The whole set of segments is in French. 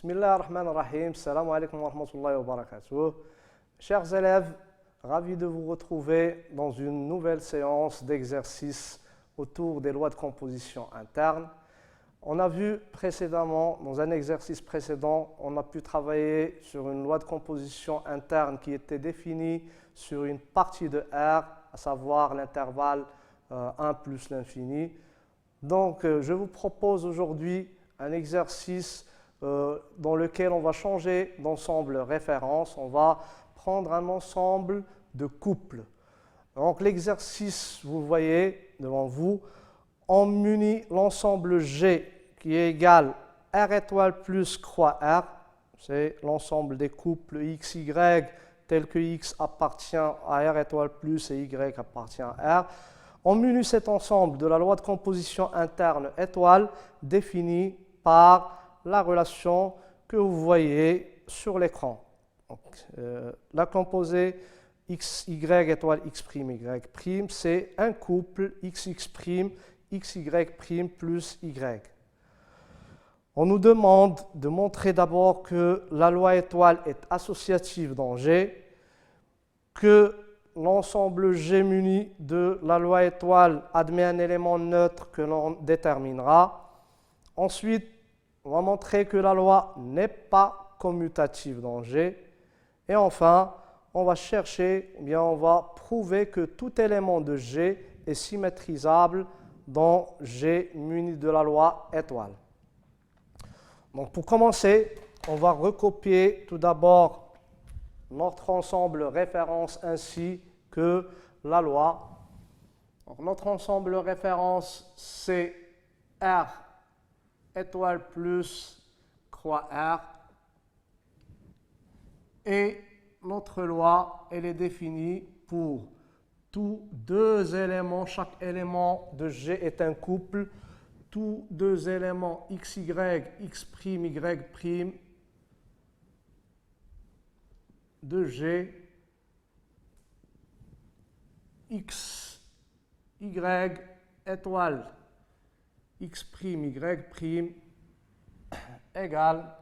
Bismillah ar-Rahman ar-Rahim, salam alaikum wa rahmatullahi wa barakatuh. Chers élèves, ravi de vous retrouver dans une nouvelle séance d'exercice autour des lois de composition interne. On a vu précédemment, dans un exercice précédent, on a pu travailler sur une loi de composition interne qui était définie sur une partie de R, à savoir l'intervalle 1 plus l'infini. Donc, je vous propose aujourd'hui un exercice dans lequel on va changer d'ensemble référence. On va prendre un ensemble de couples. Donc, l'exercice, vous voyez devant vous, on munit l'ensemble G qui est égal R étoile plus croix R. C'est l'ensemble des couples X, Y tels que X appartient à R étoile plus et Y appartient à R. On munit cet ensemble de la loi de composition interne étoile définie par la relation que vous voyez sur l'écran. La composée XY étoile X', c'est un couple XX', XY' plus Y. On nous demande de montrer d'abord que la loi étoile est associative dans G, que l'ensemble G muni de la loi étoile admet un élément neutre que l'on déterminera. Ensuite, on va montrer que la loi n'est pas commutative dans G. Et enfin, on va chercher, eh bien, on va prouver que tout élément de G est symétrisable dans G muni de la loi étoile. Donc, pour commencer, on va recopier tout d'abord notre ensemble référence ainsi que la loi. Donc, notre ensemble référence, c'est R étoile plus croix R. Et notre loi, elle est définie pour tous deux éléments. Chaque élément de G est un couple. Tous deux éléments XY, X', Y' de G, X, Y étoile X', Y' égale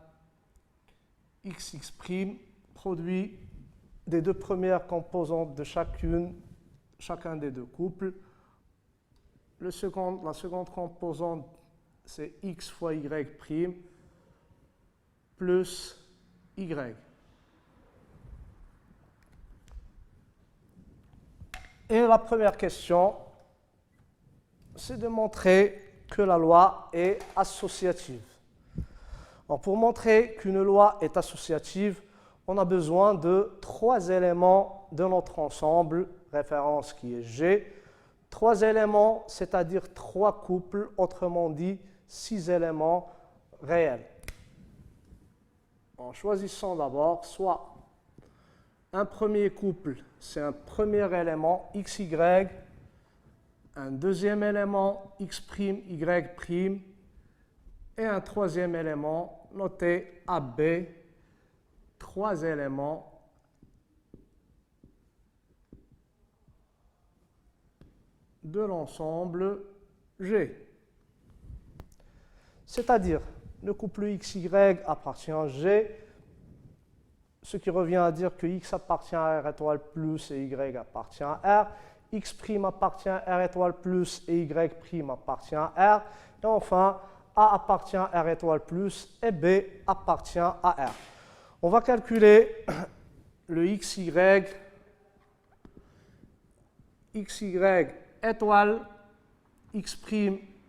XX', produit des deux premières composantes de chacun des deux couples. La seconde composante, c'est X fois Y' plus Y. Et la première question, c'est de montrer que la loi est associative. Alors, pour montrer qu'une loi est associative, on a besoin de trois éléments de notre ensemble, référence qui est G. Trois éléments, c'est-à-dire trois couples, autrement dit, 6 éléments réels. En choisissant d'abord soit un premier couple, c'est un premier élément XY, un deuxième élément X', Y', et un troisième élément noté AB, trois éléments de l'ensemble G. C'est-à-dire, le couple XY appartient à G, ce qui revient à dire que X appartient à R étoile plus et Y appartient à R, X' appartient à R étoile plus et Y' appartient à R, et enfin, A appartient à R étoile plus et B appartient à R. On va calculer le XY étoile X',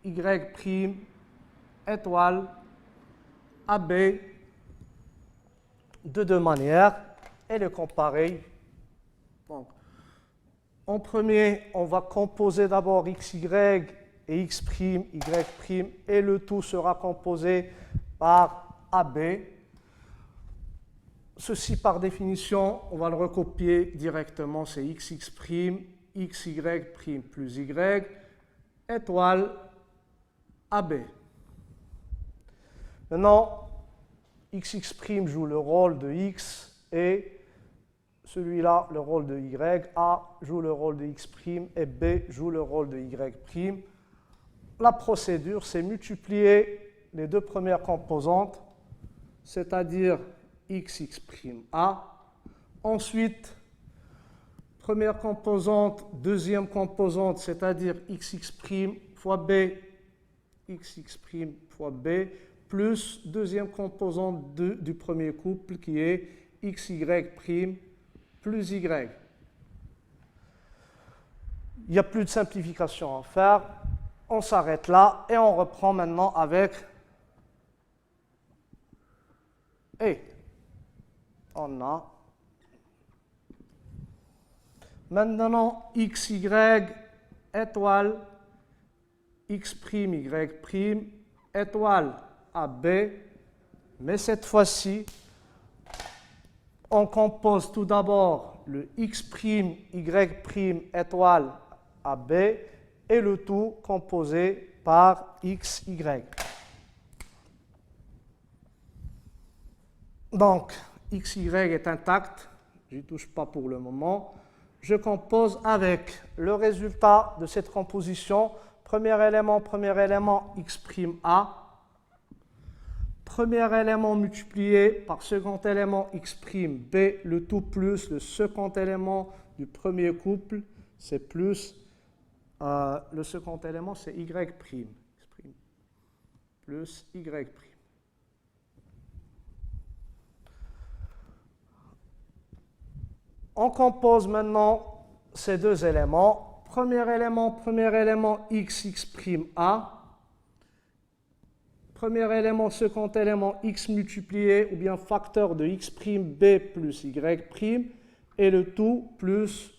Y' étoile AB de deux manières et les comparer. Donc, en premier, on va composer d'abord XY et X', Y', et le tout sera composé par AB. Ceci, par définition, on va le recopier directement, c'est XX', XY' plus Y, étoile AB. Maintenant, XX' joue le rôle de X et celui-là le rôle de Y, A joue le rôle de X' et B joue le rôle de Y'. La procédure, c'est multiplier les deux premières composantes c'est-à-dire xx'(a). Ensuite, première composante, deuxième composante, c'est-à-dire xx' fois b, xx' fois b, plus deuxième composante du premier couple qui est xy' plus y. Il n'y a plus de simplification à faire. On s'arrête là et on reprend maintenant avec et. On a maintenant xy étoile x', y' étoile AB, mais cette fois-ci, on compose tout d'abord le x', y' étoile AB et le tout composé par xy. Donc, xy est intact, je n'y touche pas pour le moment. Je compose avec le résultat de cette composition, premier élément x'(a), premier élément multiplié par second élément x'(b), le tout plus le second élément du premier couple, c'est plus le second élément, c'est y', plus y'. On compose maintenant ces deux éléments. Premier élément xx'(a). Premier élément, second élément x multiplié ou bien facteur de x'(b) plus y', et le tout plus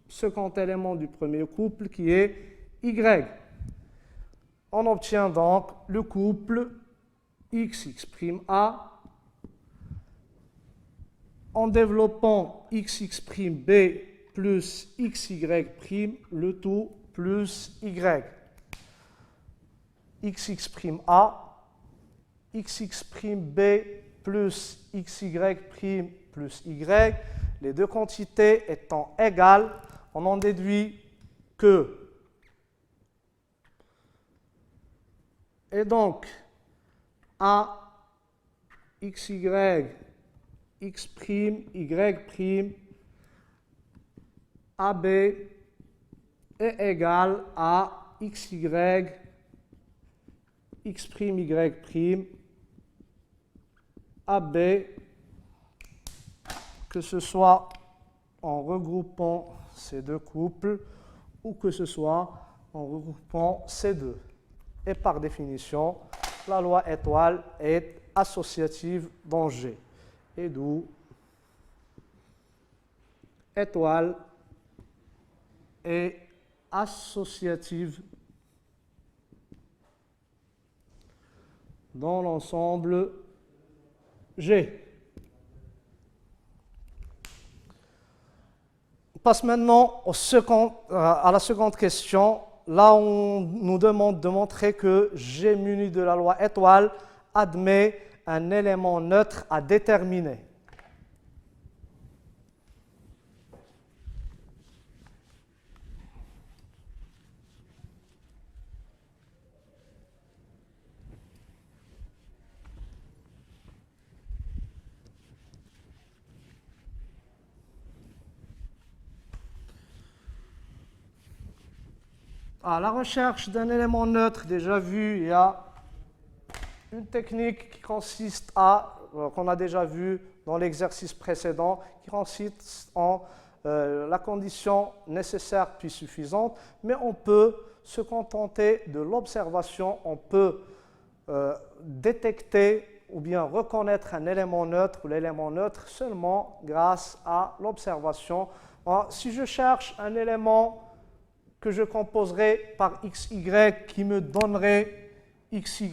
second élément du premier couple qui est y. On obtient donc le couple xx'(a) en développant xx'(b) plus xy', le tout plus y. xx'(a), xx'(b) plus xy' plus y, les deux quantités étant égales, on en déduit que. Et donc, a, xy, x', y', AB est égal à xy, x', y', AB, que ce soit en regroupant ces deux couples ou que ce soit en regroupant ces deux. Et par définition, la loi étoile est associative dans G. Et d'où étoile est associative dans l'ensemble G. On passe maintenant à la seconde question. Là, on nous demande de montrer que G muni de la loi étoile admet un élément neutre à déterminer. À la recherche d'un élément neutre déjà vu, il y a une technique qui consiste qu'on a déjà vu dans l'exercice précédent, qui consiste en la condition nécessaire puis suffisante, mais on peut se contenter de l'observation, on peut détecter ou bien reconnaître un élément neutre ou l'élément neutre seulement grâce à l'observation. Si je cherche un élément que je composerai par xy qui me donnerait xy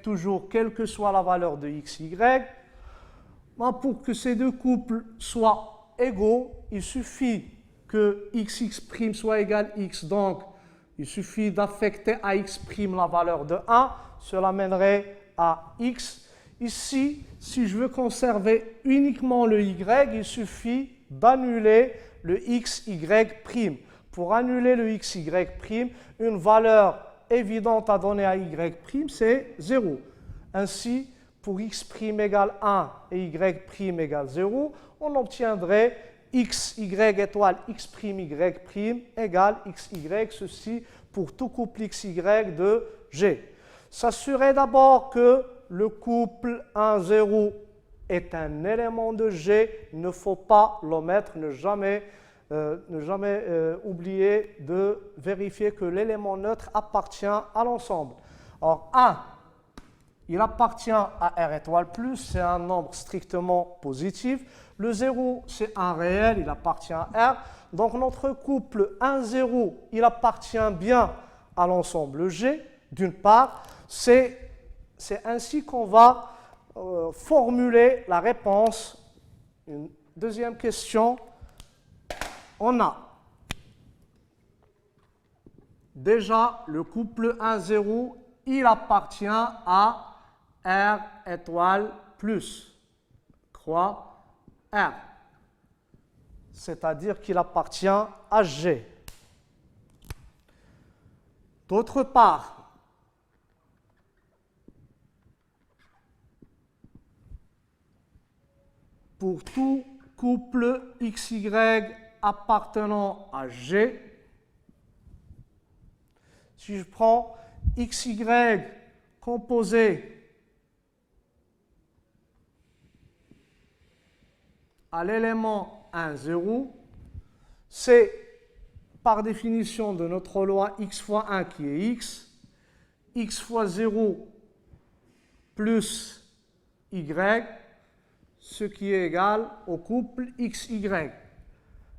toujours quelle que soit la valeur de xy, pour que ces deux couples soient égaux, il suffit que xx' soit égal x, donc il suffit d'affecter à x' la valeur de 1, cela mènerait à x. Ici, si je veux conserver uniquement le y, il suffit d'annuler le xy'. Pour annuler le xy', une valeur évidente à donner à y', c'est 0. Ainsi, pour x' égale 1 et y' égale 0, on obtiendrait xy étoile x'y' égale xy, ceci pour tout couple xy de G. S'assurer d'abord que le couple 1, 0 est un élément de G, il ne faut pas l'omettre, ne jamais oublier de vérifier que l'élément neutre appartient à l'ensemble. Or, 1, il appartient à R étoile plus, c'est un nombre strictement positif. Le 0, c'est un réel, il appartient à R. Donc, notre couple 1, 0, il appartient bien à l'ensemble G, d'une part. C'est ainsi qu'on va formuler la réponse. Une deuxième question. On a déjà le couple 1, 0, il appartient à R étoile plus, croix R. C'est-à-dire qu'il appartient à G. D'autre part, pour tout couple XY appartenant à G, si je prends XY composé à l'élément 1, 0, c'est par définition de notre loi x fois 1 qui est x fois 0 plus y, ce qui est égal au couple xy.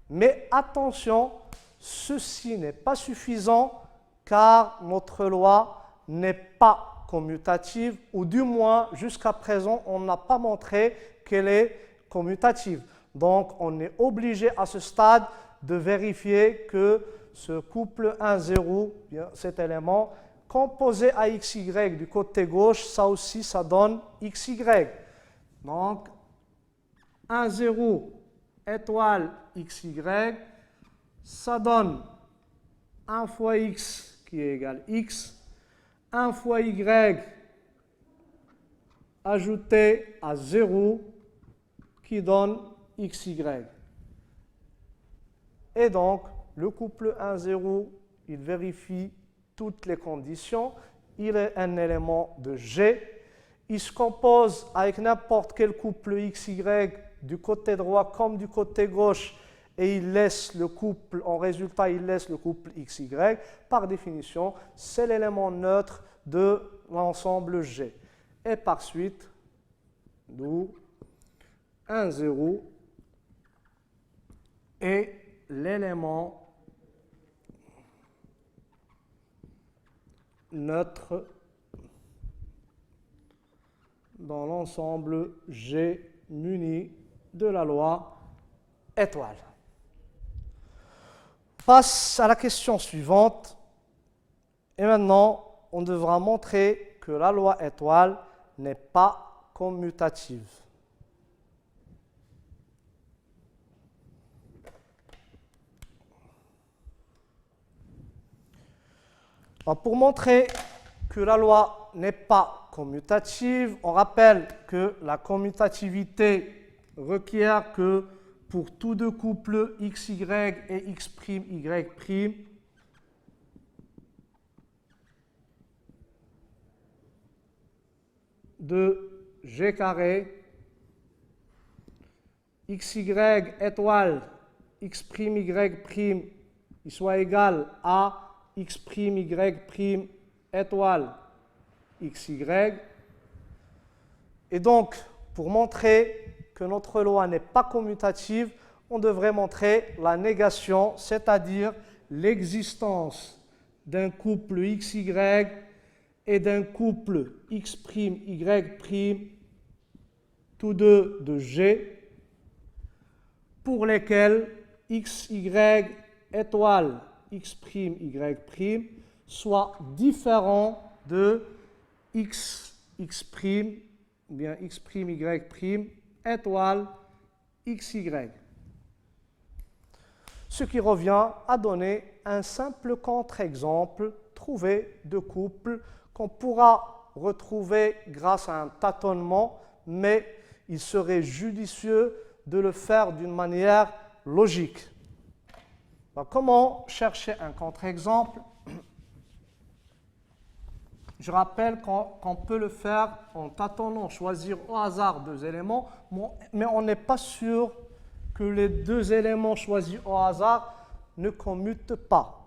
Mais attention, ceci n'est pas suffisant car notre loi n'est pas commutative, ou du moins jusqu'à présent on n'a pas montré qu'elle est commutative. Donc on est obligé à ce stade de vérifier que ce couple 1, 0, cet élément, composé à xy du côté gauche, ça aussi ça donne xy. Donc 1, 0 étoile xy, ça donne 1 fois x qui est égal x, 1 fois y ajouté à 0 qui donne xy. Et donc, le couple 1, 0, il vérifie toutes les conditions. Il est un élément de G. Il se compose avec n'importe quel couple xy du côté droit comme du côté gauche et il laisse le couple, en résultat, il laisse le couple xy. Par définition, c'est l'élément neutre de l'ensemble G. Et par suite, d'où 1, 0 est l'élément neutre dans l'ensemble G muni de la loi étoile. Passe à la question suivante. Et maintenant, on devra montrer que la loi étoile n'est pas commutative. Pour montrer que la loi n'est pas commutative, on rappelle que la commutativité requiert que pour tous deux couples xy et x'y', de G carré, xy étoile x'y', il soit égal à x'y' étoile xy. Et donc, pour montrer que notre loi n'est pas commutative, on devrait montrer la négation, c'est-à-dire l'existence d'un couple xy et d'un couple x'y', tous deux de G, pour lesquels xy étoile x'y' soit différent de x'y', bien x'y' étoile xy. Ce qui revient à donner un simple contre-exemple, trouver deux couples qu'on pourra retrouver grâce à un tâtonnement, mais il serait judicieux de le faire d'une manière logique. Alors, comment chercher un contre-exemple? Je rappelle qu'on peut le faire en tâtonnant, choisir au hasard 2 éléments, mais on n'est pas sûr que les 2 éléments choisis au hasard ne commutent pas.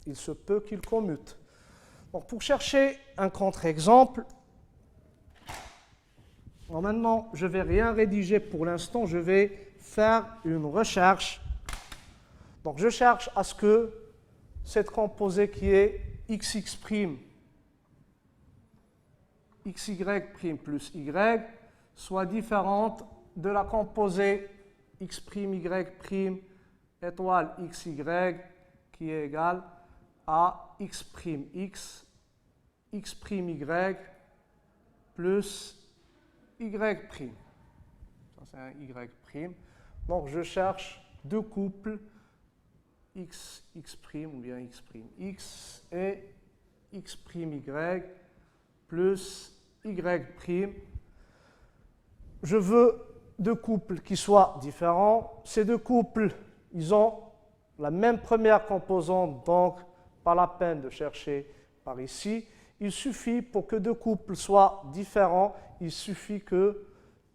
Il se peut qu'ils commutent. Donc, pour chercher un contre-exemple, maintenant, je ne vais rien rédiger pour l'instant, je vais faire une recherche. Donc, je cherche à ce que cette composée qui est xx', xy' plus y soit différente de la composée x', y' étoile xy qui est égale à x', x', y' plus y'. Ça, c'est un y'. Donc, je cherche 2 couples x', ou bien x' et x', y plus y'. Je veux 2 couples qui soient différents. Ces 2 couples, ils ont la même première composante, donc pas la peine de chercher par ici. Il suffit, pour que 2 couples soient différents, il suffit que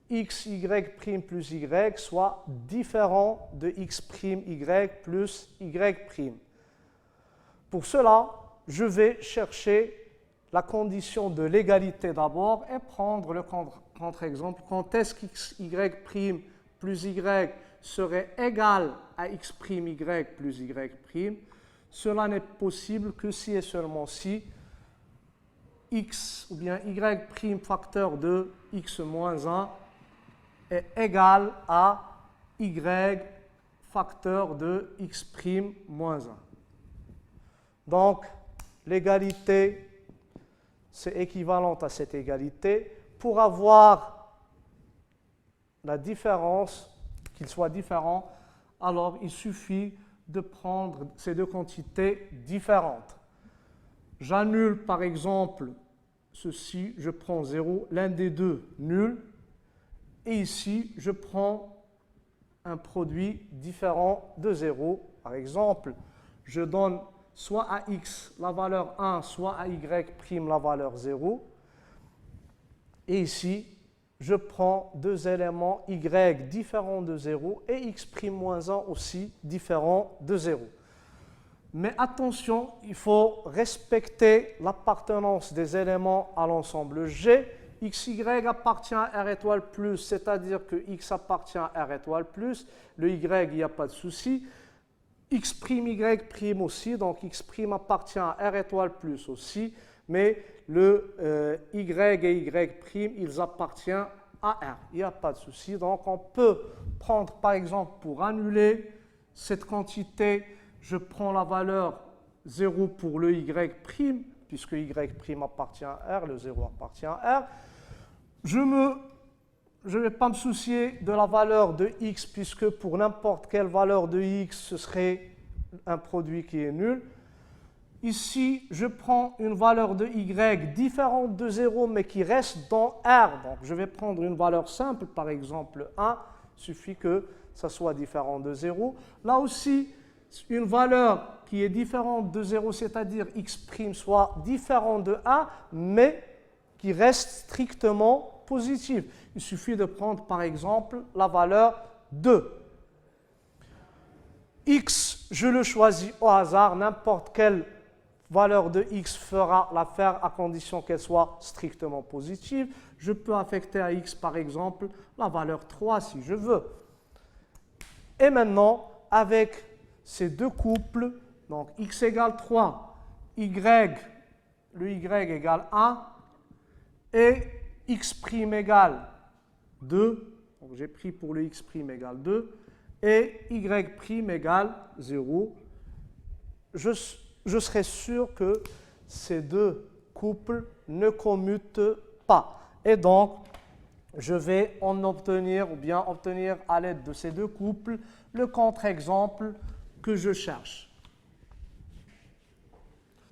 x, y' plus y soit différent de x', y plus y'. Pour cela, je vais chercher la condition de l'égalité d'abord et prendre le contre-exemple. Quand est-ce qu'x, y' plus y serait égal à x', y plus y'? Cela n'est possible que si et seulement si x ou bien y' facteur de x moins 1 est égal à y facteur de x' moins 1. Donc, l'égalité, c'est équivalent à cette égalité. Pour avoir la différence, qu'il soit différent, alors il suffit de prendre ces 2 quantités différentes. J'annule par exemple ceci, je prends 0, l'un des 2 nul, et ici je prends un produit différent de 0. Par exemple, je donne soit à x la valeur 1, soit à y' la valeur 0. Et ici, je prends 2 éléments y différents de 0 et x' moins 1 aussi différents de 0. Mais attention, il faut respecter l'appartenance des éléments à l'ensemble G. XY appartient à R étoile plus, c'est-à-dire que X appartient à R étoile plus. Le Y, il n'y a pas de souci. X', Y' aussi, donc X' appartient à R étoile plus aussi. Mais le Y et Y', ils appartiennent à R. Il n'y a pas de souci. Donc on peut prendre par exemple pour annuler cette quantité, je prends la valeur 0 pour le Y', puisque Y' appartient à R, le 0 appartient à R. Je ne vais pas me soucier de la valeur de X, puisque pour n'importe quelle valeur de X, ce serait un produit qui est nul. Ici, je prends une valeur de Y différente de 0, mais qui reste dans R. Donc, je vais prendre une valeur simple, par exemple 1. Il suffit que ça soit différent de 0. Là aussi, une valeur qui est différente de 0, c'est-à-dire X' soit différent de 1, mais qui reste strictement positive. Il suffit de prendre, par exemple, la valeur 2. X, je le choisis au hasard, n'importe quelle valeur de x fera l'affaire à condition qu'elle soit strictement positive. Je peux affecter à x, par exemple, la valeur 3 si je veux. Et maintenant, avec ces 2 couples, donc x égale 3, le y égale 1, et x' égale 2, donc j'ai pris pour le x' égale 2, et y' égale 0, je serai sûr que ces 2 couples ne commutent pas. Et donc, je vais en obtenir, ou bien obtenir à l'aide de ces 2 couples, le contre-exemple que je cherche.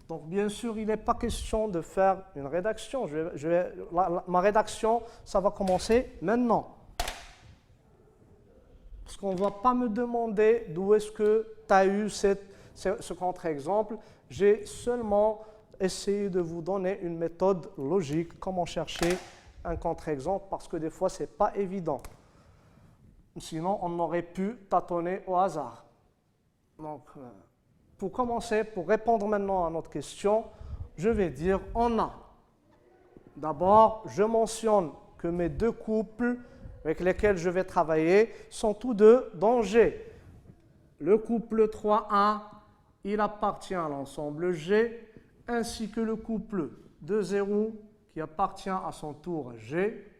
Donc, bien sûr, il n'est pas question de faire une rédaction. Ma rédaction, ça va commencer maintenant. Parce qu'on ne va pas me demander d'où est-ce que tu as eu ce contre-exemple. J'ai seulement essayé de vous donner une méthode logique, comment chercher un contre-exemple, parce que des fois, ce n'est pas évident. Sinon, on aurait pu tâtonner au hasard. Donc, pour commencer, pour répondre maintenant à notre question, je vais dire on a. D'abord, je mentionne que mes deux couples avec lesquels je vais travailler sont tous deux dans G. Le couple 3,1, il appartient à l'ensemble G, ainsi que le couple 2,0 qui appartient à son tour à G.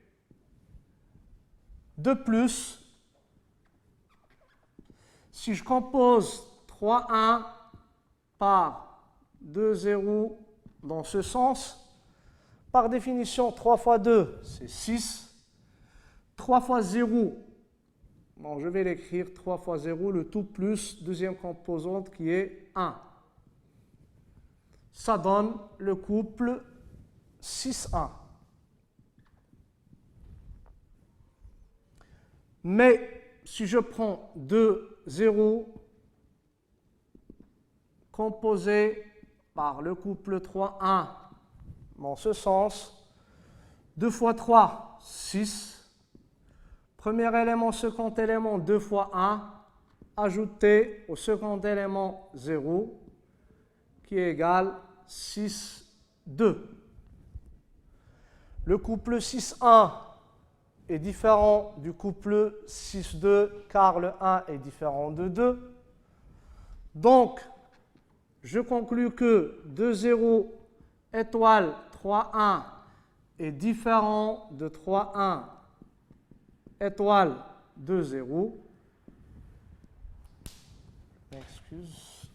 De plus, si je compose 3,1 par 2,0 dans ce sens, par définition, 3 fois 2, c'est 6. 3 fois 0, bon, je vais l'écrire 3 fois 0, le tout plus deuxième composante qui est 1. Ça donne le couple 6,1. Mais si je prends 2, 0, composé par le couple 3, 1, dans ce sens, 2 fois 3, 6. Premier élément, second élément, 2 fois 1, ajouté au second élément 0, qui est égal 6, 2. Le couple 6,1 est différent du couple 6,2 car le 1 est différent de 2. Donc, je conclus que 2,0 étoile 3,1 est différent de 3,1 étoile 2,0. Excuse.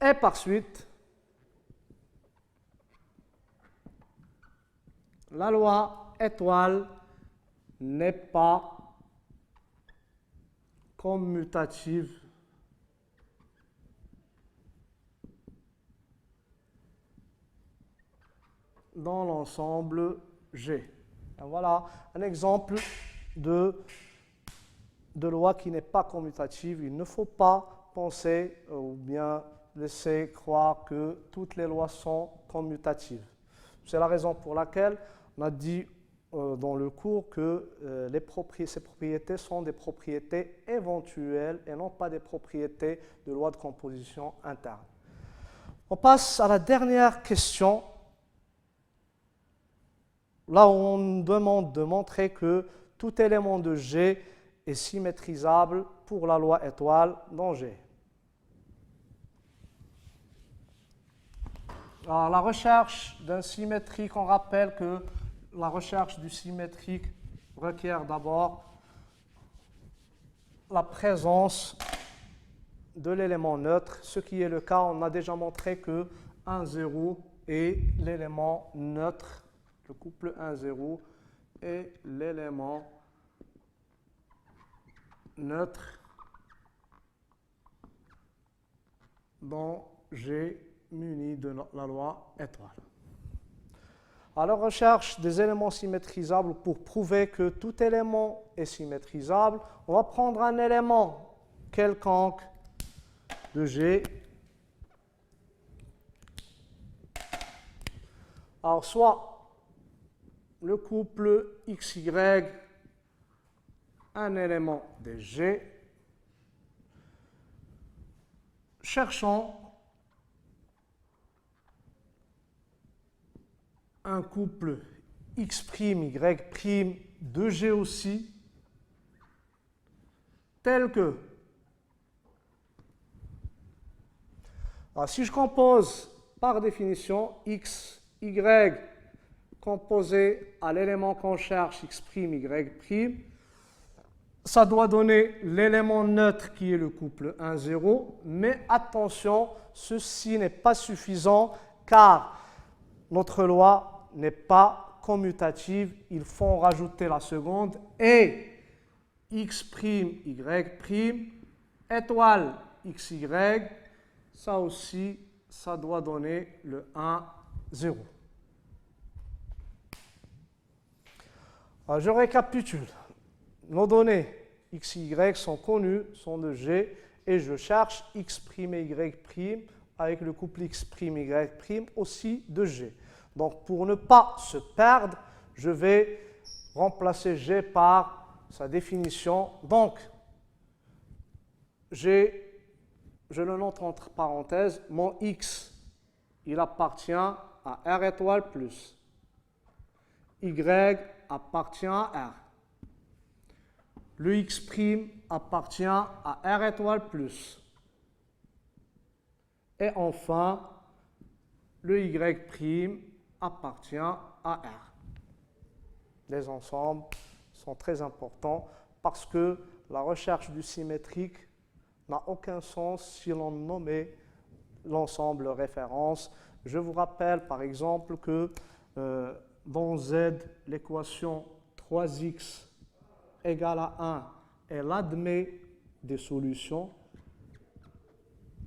Et par suite, la loi étoile n'est pas commutative dans l'ensemble G. Voilà un exemple de loi qui n'est pas commutative. Il ne faut pas penser ou bien laisser croire que toutes les lois sont commutatives. C'est la raison pour laquelle on a dit dans le cours que ces propriétés sont des propriétés éventuelles et non pas des propriétés de loi de composition interne. On passe à la dernière question. Là, on demande de montrer que tout élément de G est symétrisable pour la loi étoile dans G. Alors, la recherche d'un symétrique, on rappelle que la recherche du symétrique requiert d'abord la présence de l'élément neutre, ce qui est le cas. On a déjà montré que 1, 0 est l'élément neutre. Le couple 1, 0 est l'élément neutre dont G muni de la loi étoile. À la recherche des éléments symétrisables, pour prouver que tout élément est symétrisable, on va prendre un élément quelconque de G. Alors, soit le couple XY, un élément de G. Cherchons un couple X', Y' de G aussi, tel que, alors, si je compose par définition X, Y, composé à l'élément qu'on cherche, X', Y', ça doit donner l'élément neutre qui est le couple 1, 0, mais attention, ceci n'est pas suffisant car notre loi n'est pas commutative, il faut en rajouter la seconde et X', Y', étoile XY, Ça aussi, ça doit donner le 1, 0. Alors, je récapitule. Nos données x et y sont connues, sont de G, et je cherche x' et y' avec le couple x', y' aussi de G. Donc, pour ne pas se perdre, je vais remplacer G par sa définition. Donc, je le note entre parenthèses, mon x, il appartient à R étoile plus. Y appartient à R. Le x' appartient à R étoile plus. Et enfin, le y' appartient à R. Les ensembles sont très importants parce que la recherche du symétrique n'a aucun sens si l'on nommait l'ensemble référence. Je vous rappelle par exemple que dans Z, l'équation 3x égale à 1, elle admet des solutions.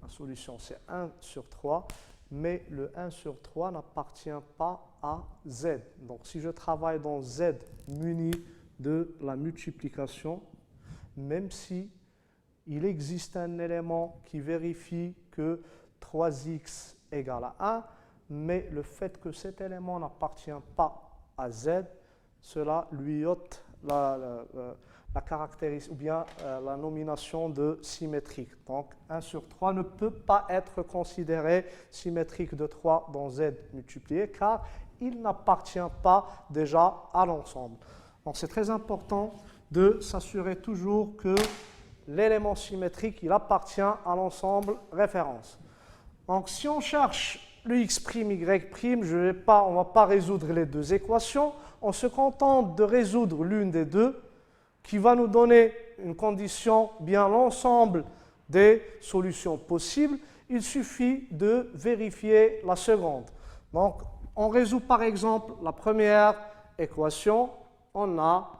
La solution, c'est 1 sur 3, mais le 1 sur 3 n'appartient pas à Z. Donc, si je travaille dans Z muni de la multiplication, même si il existe un élément qui vérifie que 3x égale à 1, mais le fait que cet élément n'appartient pas à Z, cela lui ôte la caractéristique ou bien la nomination de symétrique. Donc 1 sur 3 ne peut pas être considéré symétrique de 3 dans Z multiplié car il n'appartient pas déjà à l'ensemble. Donc c'est très important de s'assurer toujours que l'élément symétrique, il appartient à l'ensemble référence. Donc si on cherche le x', y', on ne va pas résoudre les deux équations, on se contente de résoudre l'une des deux qui va nous donner une condition, bien l'ensemble des solutions possibles. Il suffit de vérifier la seconde. Donc on résout par exemple la première équation, on a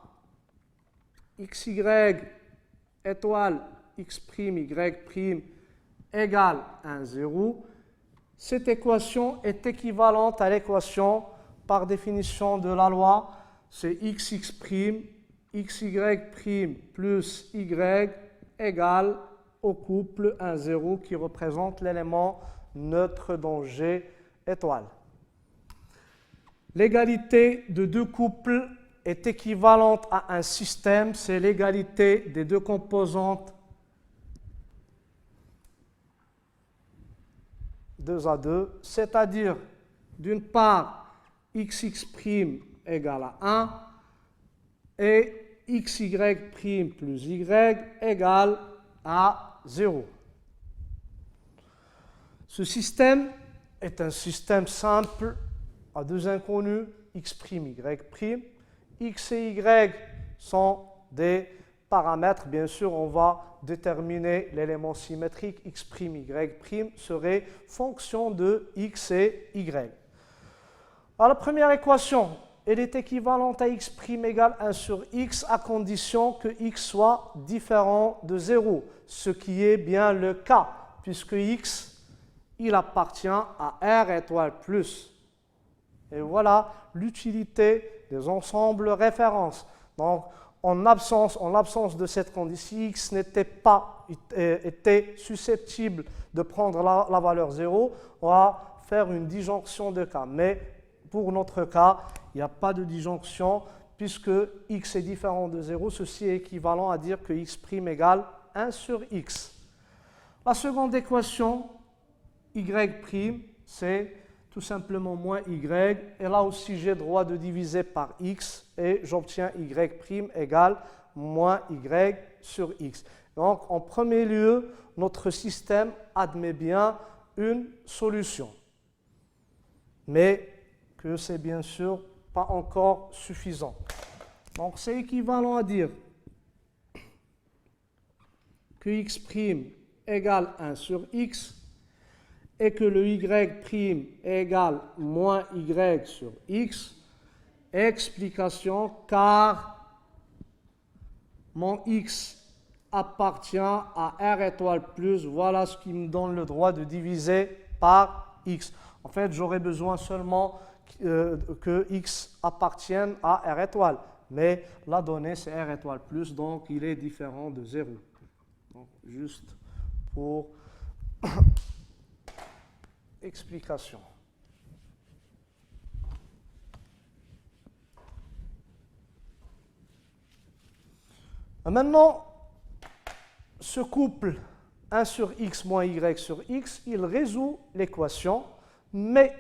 xy étoile x', y' égale 1, 0. Cette équation est équivalente à l'équation par définition de la loi, c'est xx', xy' plus y égale au couple 1, 0 qui représente l'élément neutre dans G étoile. L'égalité de deux couples est équivalente à un système, c'est l'égalité des deux composantes 2 à 2, c'est-à-dire d'une part xx' égale à 1 et xy' plus y égale à 0. Ce système est un système simple à deux inconnus, x', y'. X et y sont des paramètres. Bien sûr, on va déterminer l'élément symétrique x', y' serait fonction de x et y. Alors, la première équation, elle est équivalente à x' égale 1 sur x à condition que x soit différent de 0, ce qui est bien le cas, puisque x, il appartient à R étoile plus. Et voilà l'utilité des ensembles références. Donc, en l'absence de cette condition, si x était susceptible de prendre la valeur 0, on va faire une disjonction de cas. Mais pour notre cas, il n'y a pas de disjonction puisque x est différent de 0. Ceci est équivalent à dire que x' égale 1 sur x. La seconde équation, y', c'est tout simplement moins y. Et là aussi, j'ai droit de diviser par x et j'obtiens y' égale moins y sur x. Donc, en premier lieu, notre système admet bien une solution. Mais que c'est bien sûr pas encore suffisant. Donc, c'est équivalent à dire que x' égale 1 sur x et que le y' égale moins y sur x. Explication, car mon x appartient à R étoile plus, voilà ce qui me donne le droit de diviser par X. En fait, j'aurais besoin seulement que X appartienne à R étoile. Mais la donnée, c'est R étoile plus, donc il est différent de 0. Donc, juste pour explication. Maintenant, ce couple 1 sur x moins y sur x, il résout l'équation, mais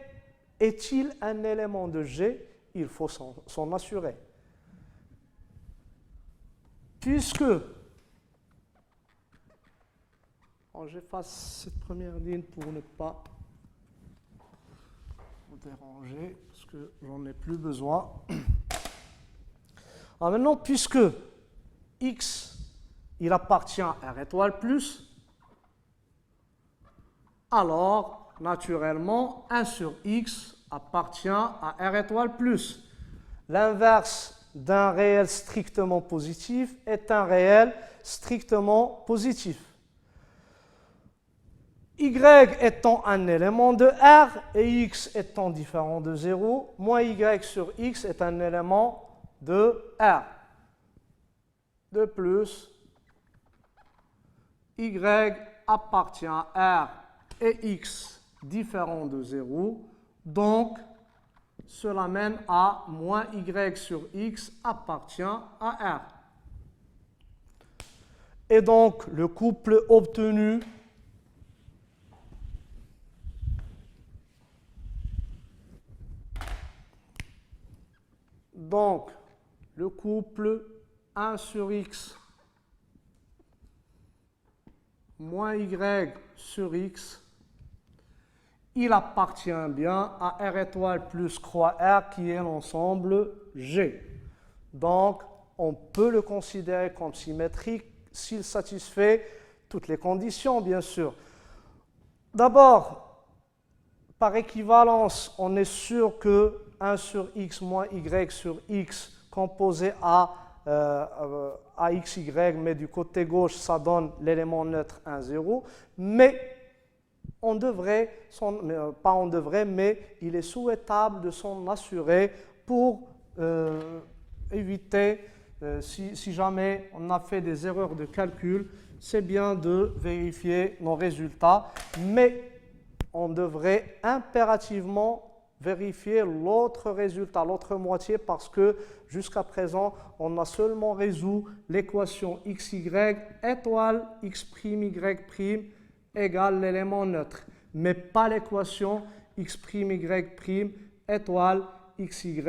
est-il un élément de G? Il faut s'en assurer. Puisque, j'efface cette première ligne pour ne pas vous déranger, parce que j'en ai plus besoin. Alors maintenant, puisque x, il appartient à R étoile plus, alors, naturellement, 1 sur x appartient à R étoile plus. L'inverse d'un réel strictement positif est un réel strictement positif. Y étant un élément de R et x étant différent de 0, moins y sur x est un élément de R. De plus, y appartient à R et x différent de 0, donc cela mène à moins y sur x appartient à R. Et donc le couple obtenu donc le couple 1 sur x moins y sur x, il appartient bien à R étoile plus croix R qui est l'ensemble G. Donc, on peut le considérer comme symétrique s'il satisfait toutes les conditions, bien sûr. D'abord, par équivalence, on est sûr que 1 sur x moins y sur x composé à xy, mais du côté gauche, ça donne l'élément neutre 1, 0. Mais on devrait, pas on devrait, mais il est souhaitable de s'en assurer pour éviter, si jamais on a fait des erreurs de calcul, c'est bien de vérifier nos résultats, mais on devrait impérativement vérifier l'autre résultat, l'autre moitié, parce que jusqu'à présent, on a seulement résolu l'équation xy étoile x'y' égale l'élément neutre, mais pas l'équation x'y' étoile xy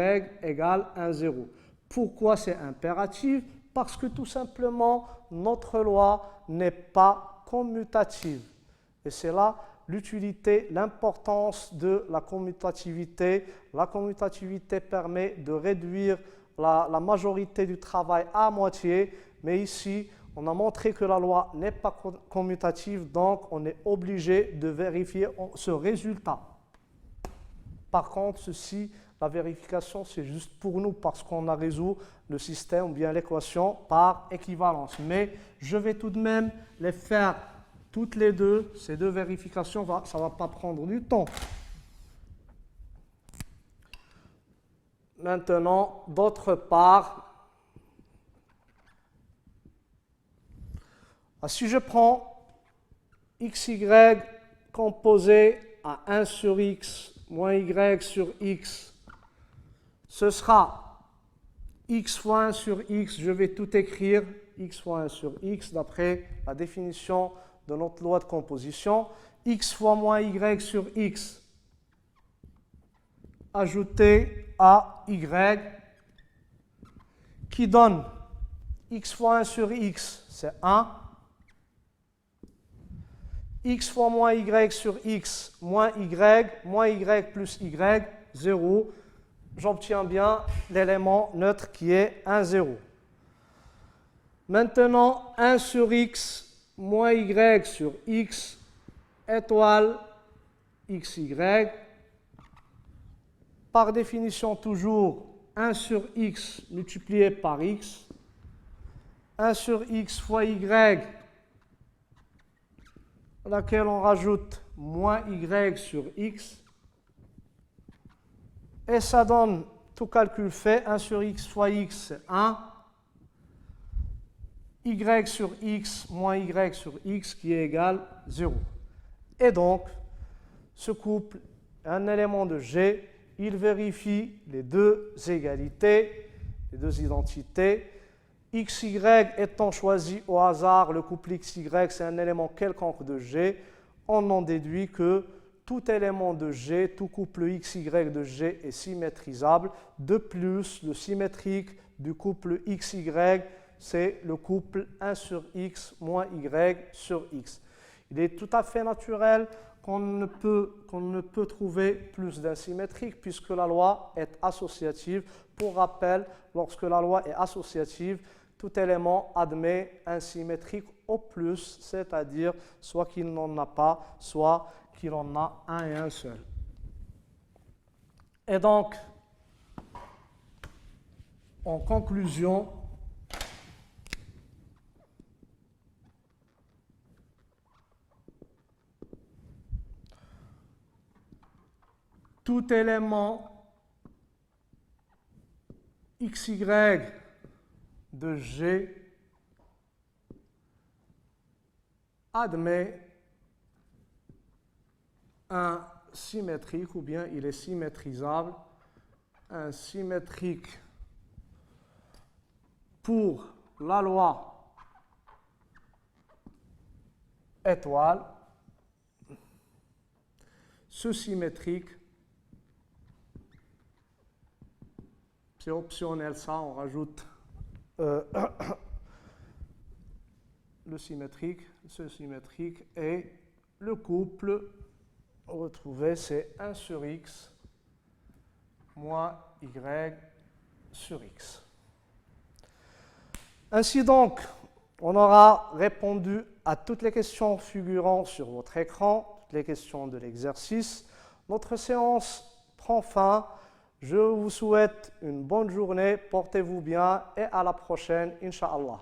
égale 1, 0. Pourquoi c'est impératif? Parce que tout simplement, notre loi n'est pas commutative. Et c'est là l'utilité, l'importance de la commutativité. La commutativité permet de réduire la majorité du travail à moitié, mais ici, on a montré que la loi n'est pas commutative, donc on est obligé de vérifier ce résultat. Par contre, ceci, la vérification, c'est juste pour nous parce qu'on a résolu le système ou bien l'équation par équivalence. Mais je vais tout de même les faire toutes les deux. Ces deux vérifications, ça ne va pas prendre du temps. Maintenant, d'autre part, si je prends xy composé à 1 sur x moins y sur x, ce sera x fois 1 sur x, je vais tout écrire, x fois 1 sur x, d'après la définition de notre loi de composition, x fois moins y sur x, ajouté à y, qui donne x fois 1 sur x, c'est 1, x fois moins y sur x, moins y plus y, 0. J'obtiens bien l'élément neutre qui est 1, 0. Maintenant, 1 sur x moins y sur x étoile xy. Par définition, toujours 1 sur x multiplié par x 1 sur x fois y, à laquelle on rajoute moins y sur x. Et ça donne, tout calcul fait, 1 sur x fois x, c'est 1. Y sur x moins y sur x qui est égal à 0. Et donc, ce couple, un élément de G, il vérifie les deux égalités, les deux identités. XY étant choisi au hasard, le couple XY, c'est un élément quelconque de G, on en déduit que tout élément de G, tout couple XY de G est symétrisable. De plus, le symétrique du couple XY, c'est le couple 1 sur x moins y sur x. Il est tout à fait naturel qu'on ne peut trouver plus d'un symétrique puisque la loi est associative. Pour rappel, lorsque la loi est associative, tout élément admet un symétrique au plus, c'est-à-dire soit qu'il n'en a pas, soit qu'il en a un et un seul. Et donc, en conclusion, tout élément XY de G admet un symétrique ou bien il est symétrisable. Un symétrique pour la loi étoile. Ce symétrique, c'est optionnel ça, on rajoute le symétrique. Ce symétrique est le couple retrouvé, c'est 1 sur x moins y sur x. Ainsi donc, on aura répondu à toutes les questions figurant sur votre écran, toutes les questions de l'exercice. Notre séance prend fin. Je vous souhaite une bonne journée, portez-vous bien et à la prochaine, Inch'Allah.